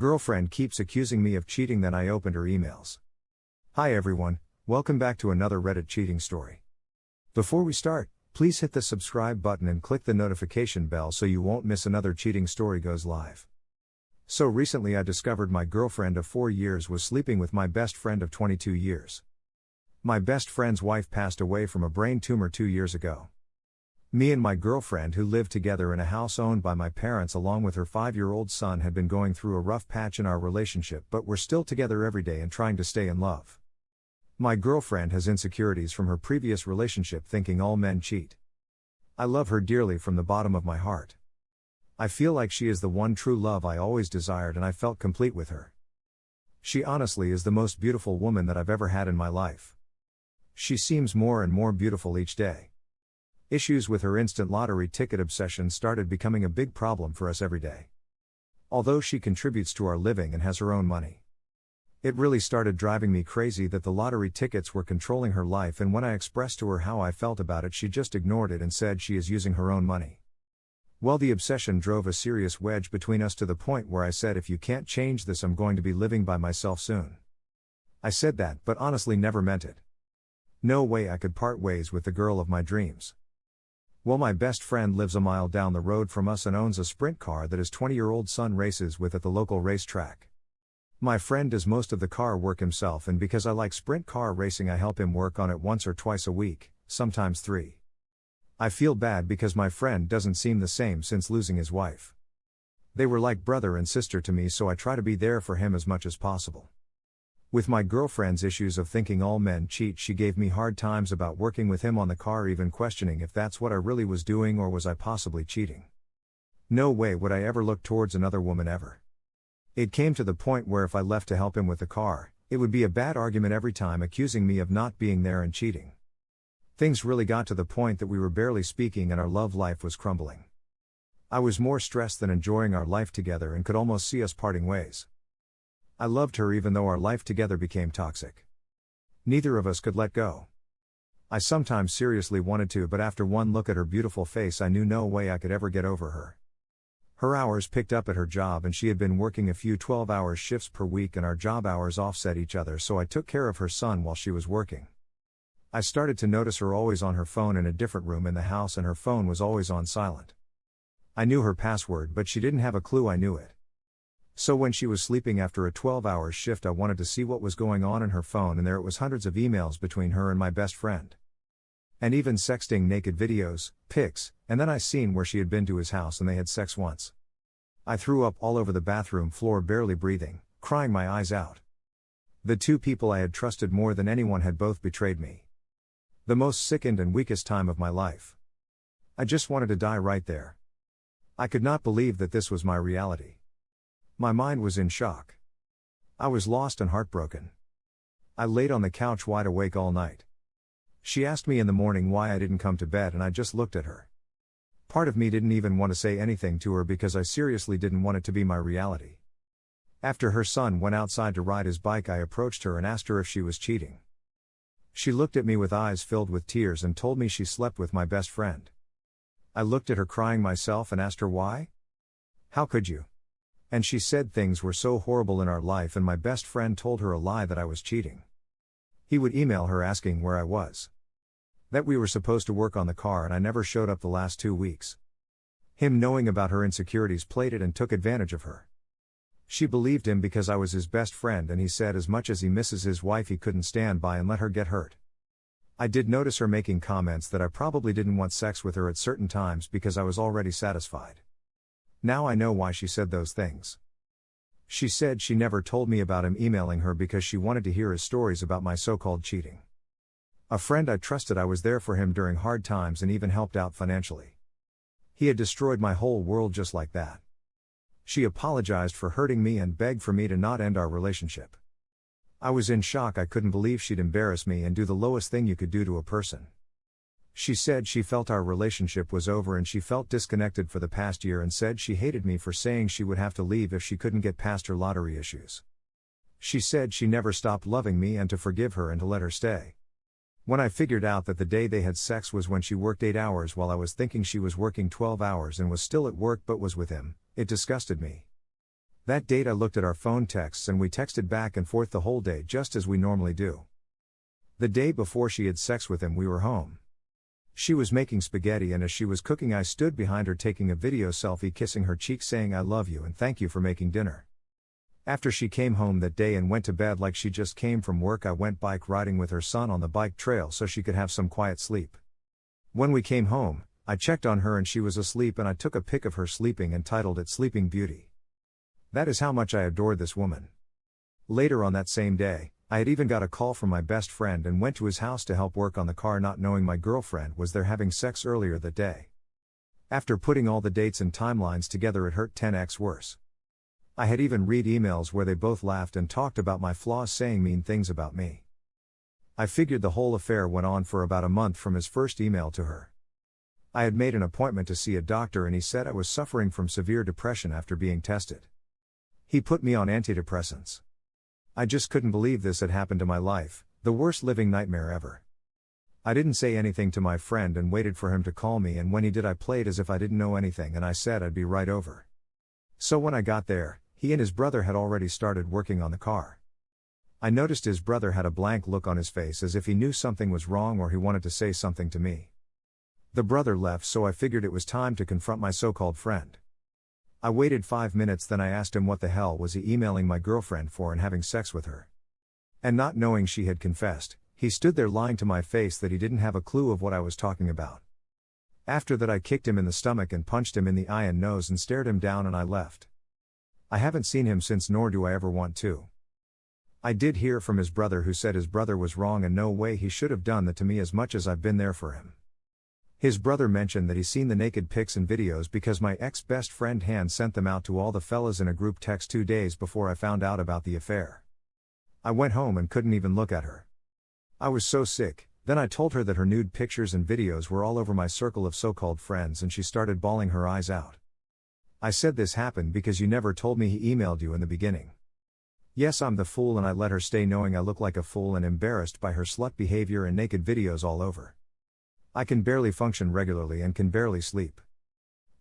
Girlfriend keeps accusing me of cheating, then I opened her emails. Hi everyone, welcome back to another Reddit cheating story. Before we start, please hit the subscribe button and click the notification bell so you won't miss another cheating story goes live. So recently I discovered my girlfriend of 4 years was sleeping with my best friend of 22 years. My best friend's wife passed away from a brain tumor 2 years ago. Me and my girlfriend, who lived together in a house owned by my parents along with her 5-year-old son, had been going through a rough patch in our relationship, but we're still together every day and trying to stay in love. My girlfriend has insecurities from her previous relationship, thinking all men cheat. I love her dearly from the bottom of my heart. I feel like she is the one true love I always desired, and I felt complete with her. She honestly is the most beautiful woman that I've ever had in my life. She seems more and more beautiful each day. Issues with her instant lottery ticket obsession started becoming a big problem for us every day. Although she contributes to our living and has her own money, it really started driving me crazy that the lottery tickets were controlling her life, and when I expressed to her how I felt about it, she just ignored it and said she is using her own money. Well, the obsession drove a serious wedge between us to the point where I said, if you can't change this, I'm going to be living by myself soon. I said that, but honestly never meant it. No way I could part ways with the girl of my dreams. Well, my best friend lives a mile down the road from us and owns a sprint car that his 20-year-old son races with at the local racetrack. My friend does most of the car work himself, and because I like sprint car racing, I help him work on it once or twice a week, sometimes 3. I feel bad because my friend doesn't seem the same since losing his wife. They were like brother and sister to me, so I try to be there for him as much as possible. With my girlfriend's issues of thinking all men cheat, she gave me hard times about working with him on the car, even questioning if that's what I really was doing or was I possibly cheating. No way would I ever look towards another woman ever. It came to the point where if I left to help him with the car, it would be a bad argument every time, accusing me of not being there and cheating. Things really got to the point that we were barely speaking and our love life was crumbling. I was more stressed than enjoying our life together and could almost see us parting ways. I loved her even though our life together became toxic. Neither of us could let go. I sometimes seriously wanted to, but after one look at her beautiful face, I knew no way I could ever get over her. Her hours picked up at her job, and she had been working a few 12-hour shifts per week, and our job hours offset each other, so I took care of her son while she was working. I started to notice her always on her phone in a different room in the house, and her phone was always on silent. I knew her password, but she didn't have a clue I knew it. So when she was sleeping after a 12-hour shift, I wanted to see what was going on in her phone, and there it was, hundreds of emails between her and my best friend. And even sexting naked videos, pics, and then I seen where she had been to his house and they had sex once. I threw up all over the bathroom floor, barely breathing, crying my eyes out. The two people I had trusted more than anyone had both betrayed me. The most sickened and weakest time of my life. I just wanted to die right there. I could not believe that this was my reality. My mind was in shock. I was lost and heartbroken. I laid on the couch wide awake all night. She asked me in the morning why I didn't come to bed, and I just looked at her. Part of me didn't even want to say anything to her because I seriously didn't want it to be my reality. After her son went outside to ride his bike, I approached her and asked her if she was cheating. She looked at me with eyes filled with tears and told me she slept with my best friend. I looked at her crying myself and asked her why? How could you? And she said things were so horrible in our life, and my best friend told her a lie that I was cheating. He would email her asking where I was. That we were supposed to work on the car and I never showed up the last 2 weeks. Him, knowing about her insecurities, played it and took advantage of her. She believed him because I was his best friend, and he said as much as he misses his wife, he couldn't stand by and let her get hurt. I did notice her making comments that I probably didn't want sex with her at certain times because I was already satisfied. Now I know why she said those things. She said she never told me about him emailing her because she wanted to hear his stories about my so-called cheating. A friend I trusted, I was there for him during hard times and even helped out financially. He had destroyed my whole world just like that. She apologized for hurting me and begged for me to not end our relationship. I was in shock. I couldn't believe she'd embarrass me and do the lowest thing you could do to a person. She said she felt our relationship was over and she felt disconnected for the past year, and said she hated me for saying she would have to leave if she couldn't get past her lottery issues. She said she never stopped loving me and to forgive her and to let her stay. When I figured out that the day they had sex was when she worked 8 hours while I was thinking she was working 12 hours and was still at work but was with him, it disgusted me. That date I looked at our phone texts and we texted back and forth the whole day just as we normally do. The day before she had sex with him we were home. She was making spaghetti and as she was cooking I stood behind her taking a video selfie kissing her cheek saying I love you and thank you for making dinner. After she came home that day and went to bed like she just came from work I went bike riding with her son on the bike trail so she could have some quiet sleep. When we came home, I checked on her and she was asleep and I took a pic of her sleeping and titled it Sleeping Beauty. That is how much I adored this woman. Later on that same day, I had even got a call from my best friend and went to his house to help work on the car not knowing my girlfriend was there having sex earlier that day. After putting all the dates and timelines together it hurt 10x worse. I had even read emails where they both laughed and talked about my flaws saying mean things about me. I figured the whole affair went on for about a month from his first email to her. I had made an appointment to see a doctor and he said I was suffering from severe depression after being tested. He put me on antidepressants. I just couldn't believe this had happened to my life, the worst living nightmare ever. I didn't say anything to my friend and waited for him to call me and when he did I played as if I didn't know anything and I said I'd be right over. So when I got there, he and his brother had already started working on the car. I noticed his brother had a blank look on his face as if he knew something was wrong or he wanted to say something to me. The brother left so I figured it was time to confront my so-called friend. I waited 5 minutes then I asked him what the hell was he emailing my girlfriend for and having sex with her. And not knowing she had confessed, he stood there lying to my face that he didn't have a clue of what I was talking about. After that I kicked him in the stomach and punched him in the eye and nose and stared him down and I left. I haven't seen him since nor do I ever want to. I did hear from his brother who said his brother was wrong and no way he should have done that to me as much as I've been there for him. His brother mentioned that he's seen the naked pics and videos because my ex-best friend Han sent them out to all the fellas in a group text 2 days before I found out about the affair. I went home and couldn't even look at her. I was so sick, then I told her that her nude pictures and videos were all over my circle of so-called friends and she started bawling her eyes out. I said this happened because you never told me he emailed you in the beginning. Yes, I'm the fool and I let her stay knowing I look like a fool and embarrassed by her slut behavior and naked videos all over. I can barely function regularly and can barely sleep.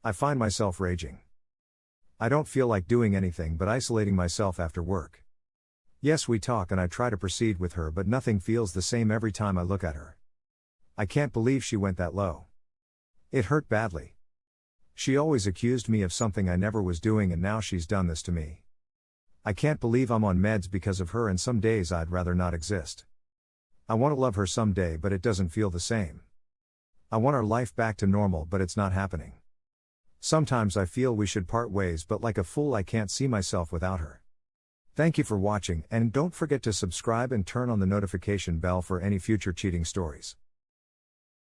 I find myself raging. I don't feel like doing anything but isolating myself after work. Yes, we talk and I try to proceed with her but nothing feels the same every time I look at her. I can't believe she went that low. It hurt badly. She always accused me of something I never was doing and now she's done this to me. I can't believe I'm on meds because of her and some days I'd rather not exist. I want to love her someday but it doesn't feel the same. I want our life back to normal but it's not happening. Sometimes I feel we should part ways but like a fool I can't see myself without her. Thank you for watching and don't forget to subscribe and turn on the notification bell for any future cheating stories.